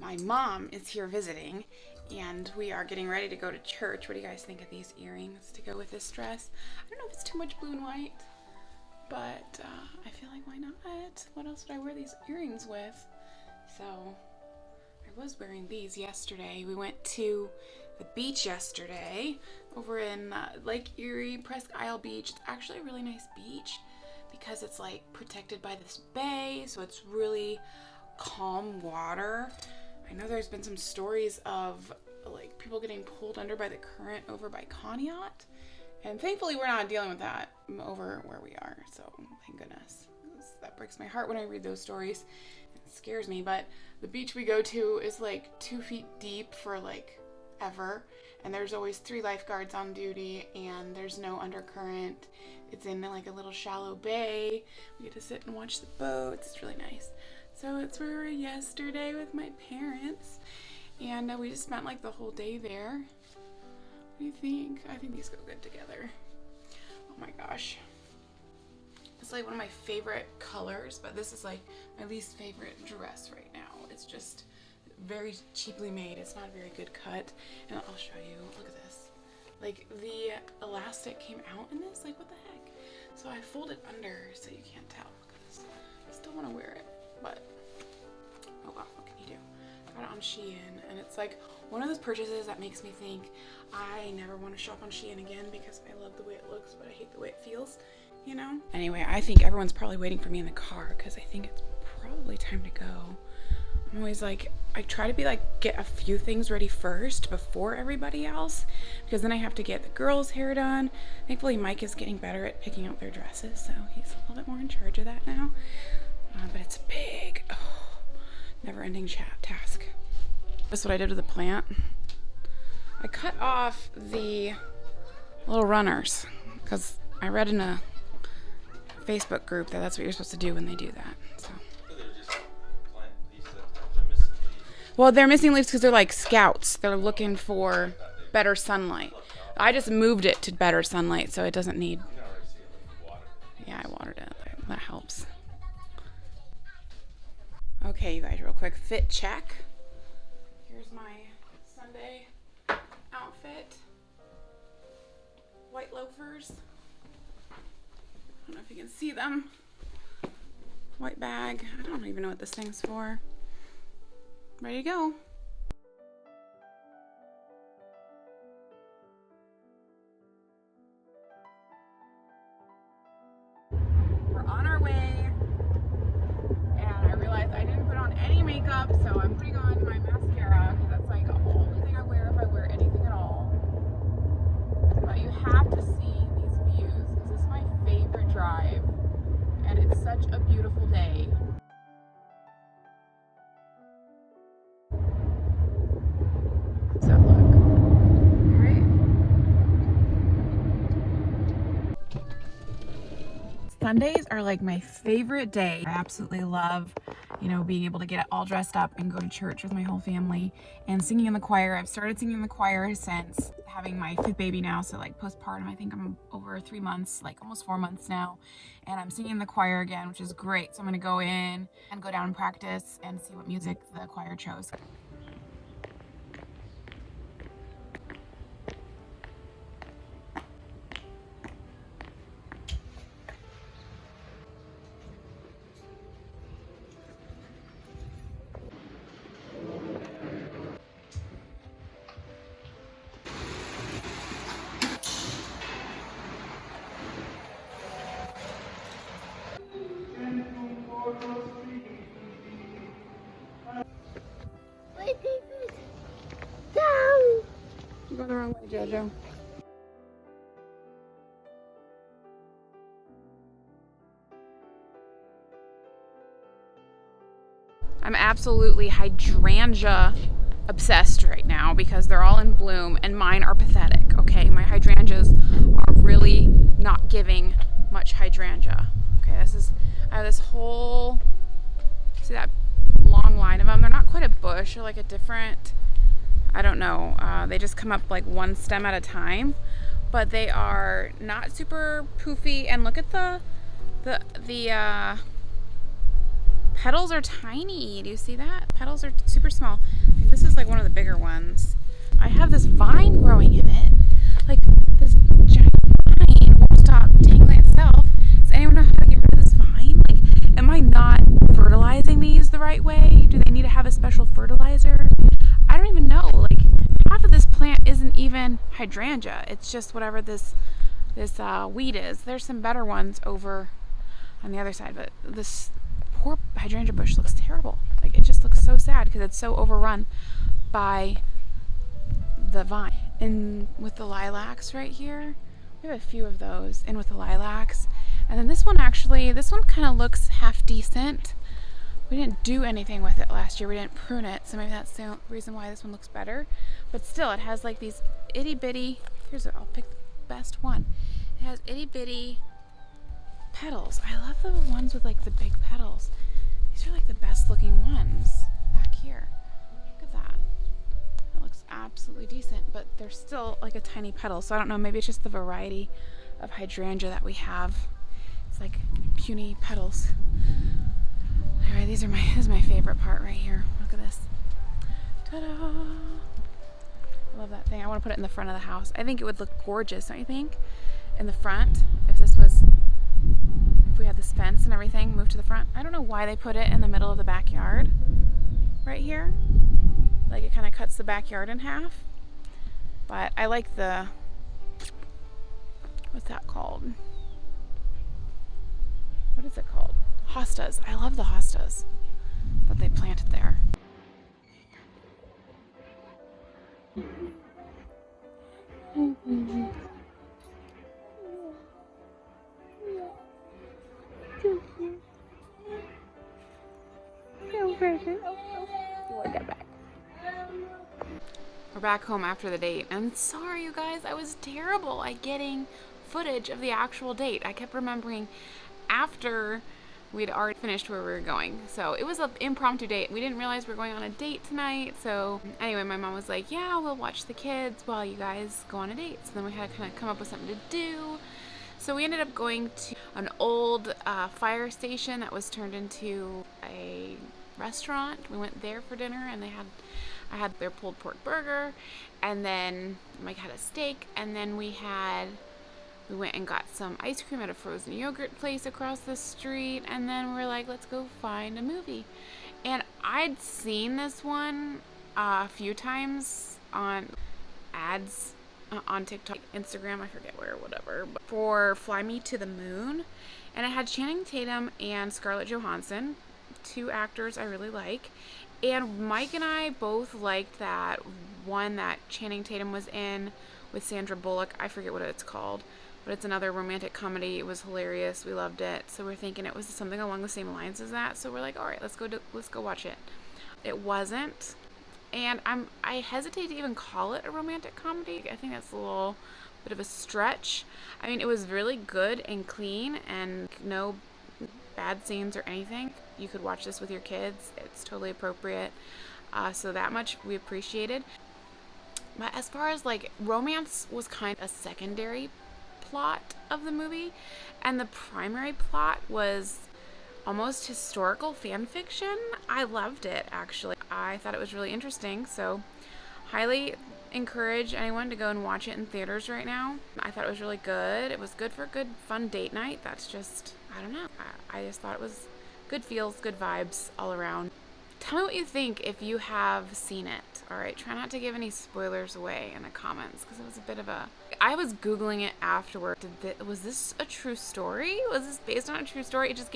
my mom is here visiting, and we are getting ready to go to church. What do you guys think of these earrings to go with this dress? I don't know if it's too much blue and white, but I feel like why not? What else would I wear these earrings with? So I was wearing these yesterday. We went to the beach yesterday over in Lake Erie, Presque Isle Beach. It's actually a really nice beach because it's like protected by this bay, so it's really calm water. I know there's been some stories of like people getting pulled under by the current over by Conneaut, and thankfully we're not dealing with that over where we are, so thank goodness. That breaks my heart when I read those stories. It scares me, but the beach we go to is like 2 feet deep for like ever, and there's always 3 lifeguards on duty, and there's no undercurrent. It's in like a little shallow bay. We get to sit and watch the boats. It's really nice. So it's where we were yesterday with my parents, and we just spent like the whole day there. What do you think? I think these go good together. Oh my gosh. It's like one of my favorite colors, but this is like my least favorite dress right now. It's just very cheaply made. It's not a very good cut. And I'll show you. Look at this. Like the elastic came out in this. Like what the heck? So I folded under so you can't tell. Look at this. I still want to wear it, but oh well, what can you do? Got it on Shein, and it's like one of those purchases that makes me think I never want to shop on Shein again because I love the way it looks, but I hate the way it feels, you know? Anyway, I think everyone's probably waiting for me in the car because I think it's probably time to go. I'm always like, I try to be like, get a few things ready first before everybody else, because then I have to get the girls' hair done. Thankfully, Mike is getting better at picking out their dresses, so he's a little bit more in charge of that now. But it's big, never-ending task. That's what I did with the plant. I cut off the little runners because I read in a Facebook group that that's what you're supposed to do when they do that. So. Well, they're missing leaves because they're like scouts. They're looking for better sunlight. I just moved it to better sunlight, so it doesn't need. Yeah, I watered it. That helps. Okay, you guys, real quick fit check. Here's my Sunday outfit. White loafers. I don't know if you can see them. White bag. I don't even know what this thing's for. Ready to go. We're on our way, and I realized I didn't put on any makeup, so I'm putting on my mascara because that's like the only thing I wear if I wear anything at all. But you have to see these views because this is my favorite drive, and it's such a beautiful day. Sundays are like my favorite day. I absolutely love, being able to get all dressed up and go to church with my whole family and singing in the choir. I've started singing in the choir since having my 5th baby now. So like postpartum, I think I'm over 3 months, like almost 4 months now. And I'm singing in the choir again, which is great. So I'm going to go in and go down and practice and see what music the choir chose. You're going the wrong way, Jojo. I'm absolutely hydrangea obsessed right now because they're all in bloom and mine are pathetic, okay? My hydrangeas are really not giving much hydrangea. Okay, I have this whole, see that long line of them? They're not quite a bush, they're like a different, I don't know, they just come up like one stem at a time, but they are not super poofy, and look at the petals are tiny. Do you see that? Petals are super small. This is like one of the bigger ones. I have this vine growing in it. Like this giant vine won't stop tangling itself. Does anyone know how to get rid of this vine? Like, am I not fertilizing these the right way? Do they need to have a special fertilizer? I don't even know. Like, half of this plant isn't even hydrangea. It's just whatever this weed is. There's some better ones over on the other side, but this poor hydrangea bush looks terrible. Like, it just looks so sad because it's so overrun by the vine. And with the lilacs right here, we have a few of those. And with the lilacs, and then this one kind of looks half decent. We didn't do anything with it last year. We didn't prune it, so maybe that's the reason why this one looks better. But still, it has like these itty bitty. I'll pick the best one. It has itty bitty petals. I love the ones with like the big petals. These are like the best looking ones back here. Look at that. That looks absolutely decent, but they're still like a tiny petal. So I don't know, maybe it's just the variety of hydrangea that we have. It's like puny petals. Alright, this is my favorite part right here. Look at this. Ta-da! I love that thing. I want to put it in the front of the house. I think it would look gorgeous, don't you think? In the front, if we had this fence and everything moved to the front. I don't know why they put it in the middle of the backyard right here. Like, it kind of cuts the backyard in half. But I like the, what's that called? What is it called? Hostas. I love the hostas that they planted there. We're back home after the date, and sorry you guys, I was terrible at getting footage of the actual date. I kept remembering after we'd already finished where we were going. So it was an impromptu date. We didn't realize we were going on a date tonight. So anyway, my mom was like, yeah, we'll watch the kids while you guys go on a date. So then we had to kind of come up with something to do. So we ended up going to an old fire station that was turned into a restaurant. We went there for dinner, and I had their pulled pork burger, and then Mike had a steak, and then we went and got some ice cream at a frozen yogurt place across the street, and then we were like, let's go find a movie. And I'd seen this one a few times on ads on TikTok, Instagram, I forget where, whatever, but for Fly Me to the Moon, and it had Channing Tatum and Scarlett Johansson, two actors I really like. And Mike and I both liked that one that Channing Tatum was in with Sandra Bullock. I forget what it's called, but it's another romantic comedy. It was hilarious. We loved it. So we're thinking it was something along the same lines as that. So we're like, all right, let's go watch it. It wasn't, and I hesitate to even call it a romantic comedy. I think that's a little bit of a stretch. I mean, it was really good and clean, and no bad scenes or anything. You could watch this with your kids. It's totally appropriate. So that much we appreciated. But as far as like romance was kind of a secondary plot of the movie, and the primary plot was almost historical fan fiction. I loved it, actually. I thought it was really interesting, so highly encourage anyone to go and watch it in theaters right now. I thought it was really good. It was good for a good fun date night. That's just, I don't know. I just thought it was good feels, good vibes all around. Tell me what you think if you have seen it. Alright, try not to give any spoilers away in the comments, because it was a bit of a... I was Googling it afterward. Was this a true story? Was this based on a true story? It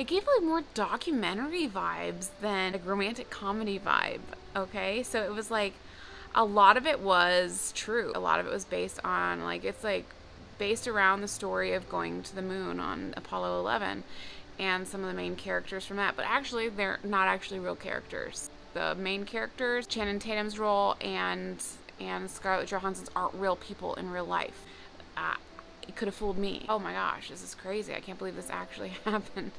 gave like more documentary vibes than a romantic comedy vibe, okay? So it was like, a lot of it was true. A lot of it was based on, like, it's like based around the story of going to the moon on Apollo 11 and some of the main characters from that. But actually, they're not actually real characters. The main characters, Channing Tatum's role and Scarlett Johansson's, aren't real people in real life. It could have fooled me. Oh my gosh, this is crazy. I can't believe this actually happened.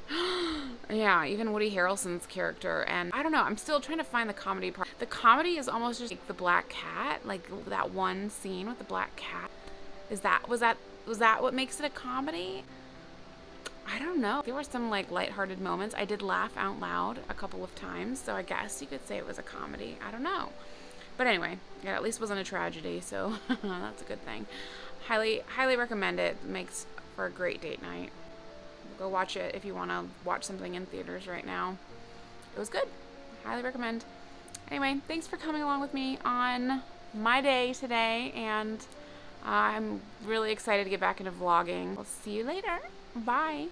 Yeah, even Woody Harrelson's character. And I don't know, I'm still trying to find the comedy part. The comedy is almost just like the black cat, like that one scene with the black cat. Was that what makes it a comedy? I don't know. There were some like lighthearted moments. I did laugh out loud a couple of times, so I guess you could say it was a comedy. I don't know. But anyway, it at least wasn't a tragedy, so that's a good thing. Highly recommend it. It makes for a great date night. Go watch it if you want to watch something in theaters right now. It was good. Highly recommend. Anyway, thanks for coming along with me on my day today, and I'm really excited to get back into vlogging. We'll see you later. Bye.